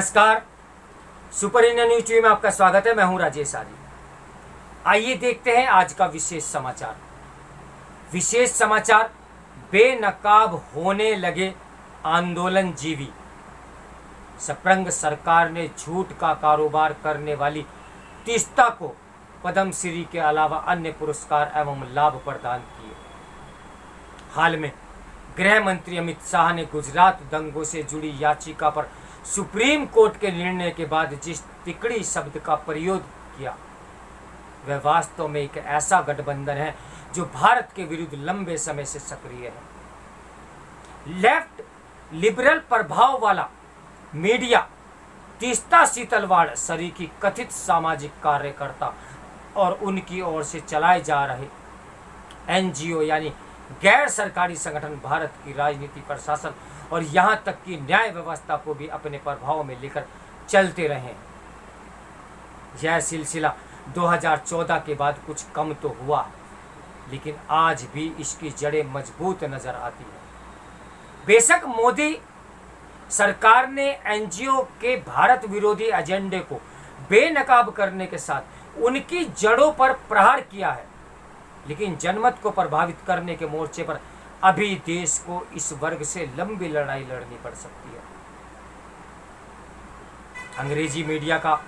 नमस्कार, super India news TV में आपका स्वागत है। मैं हूं राजेश आर्य। आइए देखते हैं आज का विशेष समाचार। बेनकाब होने लगे आंदोलन जीवी। सप्रेंग सरकार ने झूठ का कारोबार करने वाली तीस्ता को पद्मश्री के अलावा अन्य पुरस्कार एवं लाभ प्रदान किए। हाल में गृह मंत्री अमित शाह ने गुजरात दंगों से जुड़ी याचिका पर सुप्रीम कोर्ट के निर्णय के बाद जिस तिकड़ी शब्द का प्रयोग किया, वह वास्तव में एक ऐसा गठबंधन है जो भारत के विरुद्ध लंबे समय से सक्रिय है। लेफ्ट लिबरल प्रभाव वाला मीडिया तीस्ता सीतलवाड़ सरी की कथित सामाजिक कार्यकर्ता और उनकी ओर से चलाए जा रहे एनजीओ यानी गैर सरकारी संगठन भारत की राजनीति, प्रशासन और यहाँ तक कि न्याय व्यवस्था को भी अपने प्रभाव में लेकर चलते रहे। यह सिलसिला 2014 के बाद कुछ कम तो हुआ, लेकिन आज भी इसकी जड़ें मजबूत नजर आती है। बेशक मोदी सरकार ने एनजीओ के भारत विरोधी एजेंडे को बेनकाब करने के साथ उनकी जड़ों पर प्रहार किया है, लेकिन जनमत को प्रभावित करने के मोर्चे पर अभी देश को इस वर्ग से लंबी लड़ाई लड़नी पड़ सकती है। अंग्रेजी मीडिया का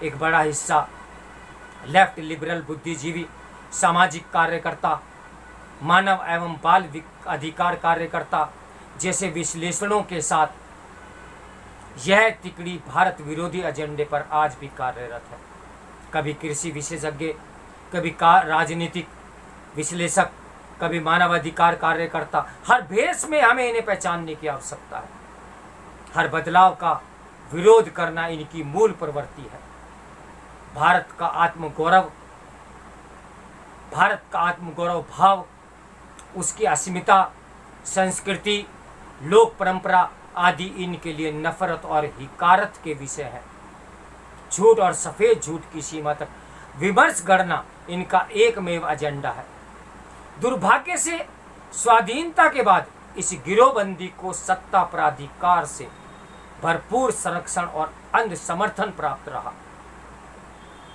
एक बड़ा हिस्सा लेफ्ट लिबरल बुद्धिजीवी, सामाजिक कार्यकर्ता, मानव एवं बाल अधिकार कार्यकर्ता जैसे विश्लेषणों के साथ यह तिकड़ी भारत विरोधी एजेंडे पर आज भी कार्यरत है। कभी कृषि विशेषज्ञ, कभी राजनीतिक विश्लेषक, कभी मानवाधिकार कार्यकर्ता। हर भेष में हमें इन्हें पहचानने की आवश्यकता है। हर बदलाव का विरोध करना इनकी मूल प्रवृत्ति है। भारत का आत्मगौरव भाव, उसकी अस्मिता, संस्कृति, लोक परंपरा आदि इनके लिए नफरत और हिकारत के विषय है। झूठ और सफेद झूठ की सीमा तक विमर्श करना इनका एकमेव एजेंडा है। दुर्भाग्य से स्वाधीनता के बाद इस गिरोहबंदी को सत्ता प्राधिकार से भरपूर संरक्षण और अंध समर्थन प्राप्त रहा।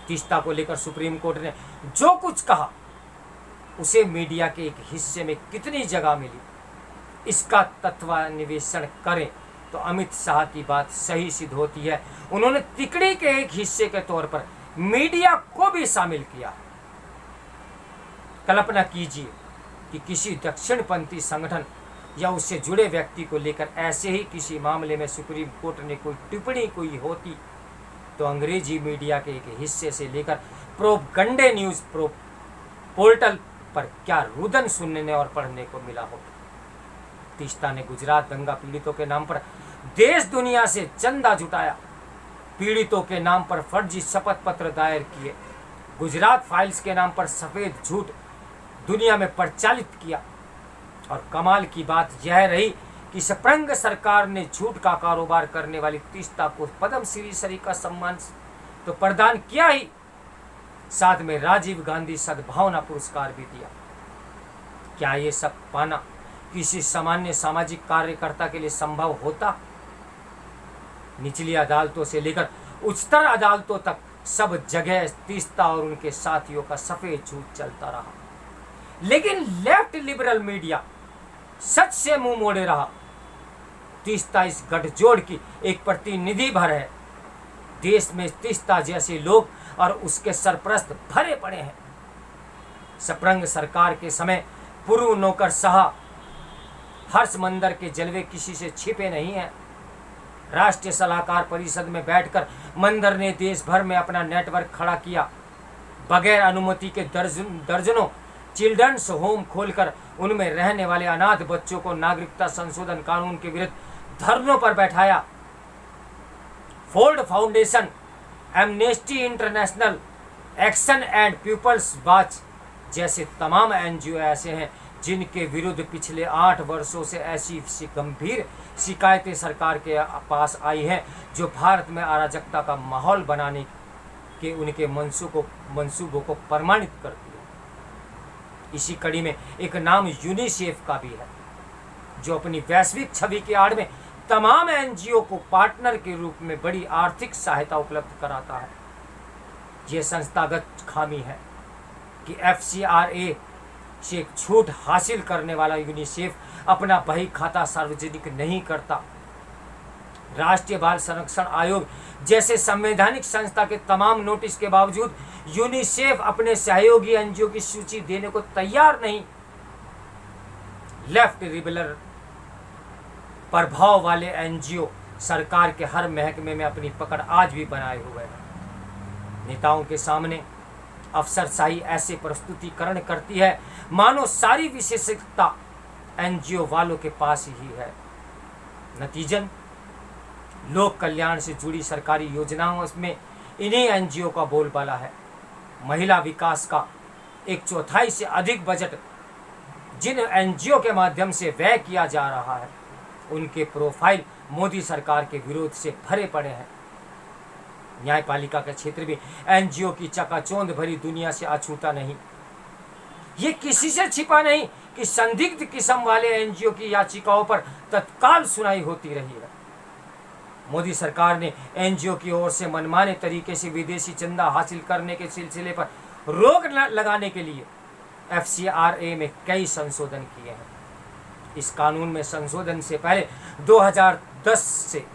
तीस्ता को लेकर सुप्रीम कोर्ट ने जो कुछ कहा, उसे मीडिया के एक हिस्से में कितनी जगह मिली, इसका तत्वान्वेषण करें तो अमित शाह की बात सही सिद्ध होती है। उन्होंने तिकड़ी के एक हिस्से के तौर पर मीडिया को भी शामिल किया। कल्पना कीजिए कि किसी दक्षिणपंथी संगठन या उससे जुड़े व्यक्ति को लेकर ऐसे ही किसी मामले में सुप्रीम कोर्ट ने कोई टिप्पणी की होती, तो अंग्रेजी मीडिया के एक हिस्से से लेकर प्रोपगंडे न्यूज पोर्टल पर क्या रुदन सुनने और पढ़ने को मिला होता। तीस्ता ने गुजरात दंगा पीड़ितों के नाम पर देश दुनिया से चंदा जुटाया, पीड़ितों के नाम पर फर्जी शपथ पत्र दायर किए, गुजरात फाइल्स के नाम पर सफेद झूठ दुनिया में प्रचालित किया। और कमाल की बात यह रही कि सप्रेंग सरकार ने झूठ का कारोबार करने वाली तीस्ता को पद्मश्री सरी का सम्मान तो प्रदान किया ही, साथ में राजीव गांधी सद्भावना पुरस्कार भी दिया। क्या ये सब पाना किसी सामान्य सामाजिक कार्यकर्ता के लिए संभव होता? निचली अदालतों से लेकर उच्चतर अदालतों तक सब जगह तीस्ता और उनके साथियों का सफेद झूठ चलता रहा, लेकिन लेफ्ट लिबरल मीडिया सच से मुंह मोड़े रहा। तीस्ता इस गठजोड़ की एक प्रतिनिधि भर है। देश में तीस्ता जैसे लोग और उसके सरपरस्त भरे पड़े हैं। सप्रेंग सरकार के समय पूर्व नौकरशाह हर्ष मंदर के जलवे किसी से छिपे नहीं हैं। राष्ट्रीय सलाहकार परिषद में बैठकर मंदर ने देश भर में अपना नेटवर्क खड़ा किया। बगैर अनुमति के दर्जनों चिल्ड्रंस होम खोलकर उनमें रहने वाले अनाथ बच्चों को नागरिकता संशोधन कानून के विरुद्ध धरनों पर बैठाया। Ford Foundation, Amnesty International, Action and People's Watch जैसे तमाम एनजीओ ऐसे हैं जिनके विरुद्ध पिछले 8 वर्षों से ऐसी गंभीर शिकायतें सरकार के पास आई हैं जो भारत में अराजकता का माहौल बनाने के उनके मंसूबों को प्रमाणित करती है। इसी कड़ी में एक नाम यूनिसेफ का भी है, जो अपनी वैश्विक छवि की आड़ में तमाम एनजीओ को पार्टनर के रूप में बड़ी आर्थिक सहायता उपलब्ध कराता है। यह संस्थागत खामी है कि FCRA से एक छूट हासिल करने वाला यूनिसेफ अपना बही खाता सार्वजनिक नहीं करता। राष्ट्रीय बाल संरक्षण आयोग जैसे संवैधानिक संस्था के तमाम नोटिस के बावजूद यूनिसेफ अपने सहयोगी एनजीओ की सूची देने को तैयार नहीं। लेफ्ट लिबरल प्रभाव वाले एनजीओ सरकार के हर महकमे में अपनी पकड़ आज भी बनाए हुए हैं। नेताओं के सामने अफसरशाही ऐसे प्रस्तुतिकरण करती है मानो सारी विशेषज्ञता एनजीओ वालों के पास ही है। नतीजन लोक कल्याण से जुड़ी सरकारी योजनाओं में इन्हीं एनजीओ का बोलबाला है। महिला विकास का 1/4 से अधिक बजट जिन एनजीओ के माध्यम से व्यय किया जा रहा है, उनके प्रोफाइल मोदी सरकार के विरोध से भरे पड़े हैं। न्यायपालिका के क्षेत्र में एनजीओ की चकाचौंध भरी दुनिया से अछूता नहीं। ये किसी से छिपा नहीं कि संदिग्ध किस्म वाले एनजीओ की याचिकाओं पर तत्काल सुनाई होती रही है। मोदी सरकार ने एनजीओ की ओर से मनमाने तरीके से विदेशी चंदा हासिल करने के सिलसिले पर रोक लगाने के लिए FCRA में कई संशोधन किए हैं। इस कानून में संशोधन से पहले 2010 से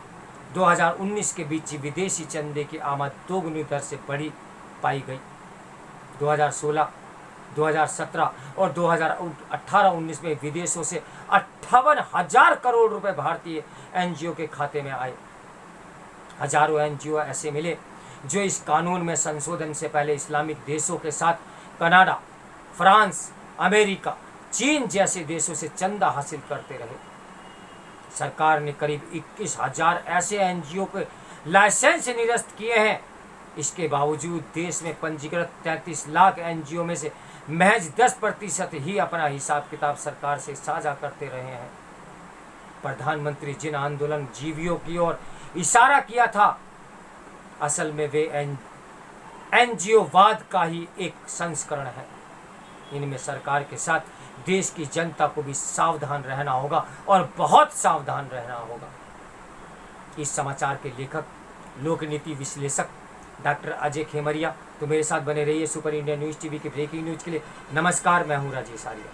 2019 के बीच विदेशी चंदे की आमद दोगुनी दर से बढ़ी पाई गई। 2016, 2017 और 2018-19 में विदेशों से 58,000 करोड़ रुपए भारतीय एनजीओ के खाते में आए। हजारों एनजीओ ऐसे मिले जो इस कानून में संशोधन से पहले इस्लामिक देशों के साथ कनाडा, फ्रांस, अमेरिका, चीन जैसे देशों से चंदा हासिल करते रहे। सरकार ने करीब 21,000 ऐसे एनजीओ के लाइसेंस निरस्त किए हैं। इसके बावजूद देश में पंजीकृत 33 लाख एनजीओ में से महज 10% ही अपना हिसाब किताब सरकार से साझा करते रहे हैं। प्रधानमंत्री जिन आंदोलन जीवियों की ओर इशारा किया था, असल में वे एनजीओवाद का ही एक संस्करण है। इनमें सरकार के साथ देश की जनता को भी सावधान रहना होगा और बहुत सावधान रहना होगा। इस समाचार के लेखक, लोक नीति विश्लेषक डॉक्टर अजय खेमरिया तो मेरे साथ बने रहिए सुपर इंडिया न्यूज़ टीवी के ब्रेकिंग न्यूज़ के लिए। नमस्कार, मैं हूँ राजेश आर्य।